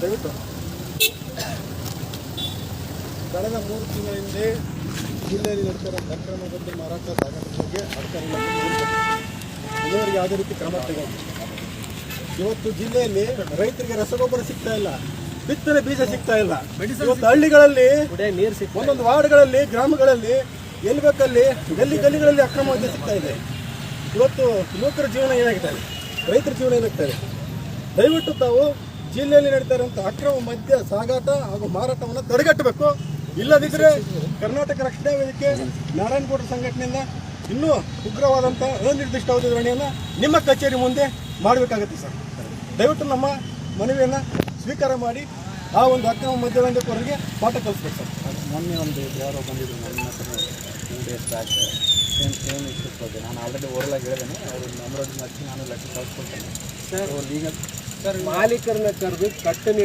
ದಯವಿಟ್ಟು ಕಳೆದ 3 ತಿಂಗಳ ಹಿಂದೆ ಜಿಲ್ಲೆಯಲ್ಲಿ ನಡೀತಿರೋ ಅಕ್ರಮದಲ್ಲಿ ಮಾರಾಟ ಸಾಗಾಟ ಬಗ್ಗೆ ಅಧಿಕಾರಿಗಳು ಇದುವರೆಗೆ ಯಾವುದೇ ರೀತಿ ಕ್ರಮ ತಗೊಂಡು ಇವತ್ತು ಜಿಲ್ಲೆಯಲ್ಲಿ ರೈತರಿಗೆ ರಸಗೊಬ್ಬರ ಸಿಗ್ತಾ ಇಲ್ಲ, ಬಿತ್ತನೆ ಬೀಜ ಸಿಗ್ತಾ ಇಲ್ಲ. ಇವತ್ತು ಹಳ್ಳಿಗಳಲ್ಲಿ ಒಂದೊಂದು ವಾರ್ಡ್ಗಳಲ್ಲಿ ಗ್ರಾಮಗಳಲ್ಲಿ ಎಲ್ಲಿ ಬೇಕಲ್ಲಿ ಗಲ್ಲಿಗಳಲ್ಲಿ ಅಕ್ರಮವಾಗಿ ಸಿಗ್ತಾ ಇದೆ. ಇವತ್ತು ಯುವಕರ ಜೀವನ ಏನಾಗಿದೆ, ರೈತರ ಜೀವನ ಏನಾಗ್ತಾ ಇದೆ. ದಯವಿಟ್ಟು ತಾವು ಜಿಲ್ಲೆಯಲ್ಲಿ ನಡೀತಾ ಇರುವಂಥ ಅಕ್ರಮ ಮದ್ಯ ಸಾಗಾಟ ಹಾಗೂ ಮಾರಾಟವನ್ನು ತಡೆಗಟ್ಟಬೇಕು. ಇಲ್ಲದಿದ್ದರೆ ಕರ್ನಾಟಕ ರಕ್ಷಣಾ ವೇದಿಕೆ ನಾರಾಯಣಗೌಡರ ಸಂಘಟನೆಯಿಂದ ಇನ್ನೂ ಉಗ್ರವಾದಂಥ ಅನಿರ್ದಿಷ್ಟಾವಧಿ ಧರಣಿಯನ್ನು ನಿಮ್ಮ ಕಚೇರಿ ಮುಂದೆ ಮಾಡಬೇಕಾಗುತ್ತೆ ಸರ್. ದಯವಿಟ್ಟು ನಮ್ಮ ಮನವಿಯನ್ನು ಸ್ವೀಕಾರ ಮಾಡಿ ಆ ಒಂದು ಅಕ್ರಮ ಮದ್ಯದಂಧೆಕೋರರಿಗೆ ಪಾಠ ಕಲಿಸ್ಬೇಕು ಸರ್. ಮೊನ್ನೆ ಒಂದು ಯಾರೋ ಬಂದಿದ್ರು ನನ್ನ ಹತ್ರ 2 ಡೇಸ್ ಬ್ಯಾಕ್ ಸೇಮ್ ಇಶ್ಯೂಸ್ ಬಗ್ಗೆ ನಾನು ಆಲ್ರೆಡಿ ಓರಲಾಗಿ ಹೇಳಿದ್ದೇನೆ. ಅವರು ನಮ್ರದ್ದು ಹಚ್ಚಿ ನಾನು ಲೆಕ್ಕ ಕಳಿಸ್ಕೊಡ್ತೇನೆ ಸರ್. ಲೀಗಲ್ ಸರ್ ಮಾಲೀಕರನ್ನ ಕರೆದು ಕಟ್ಟುನಿಟ್ಟು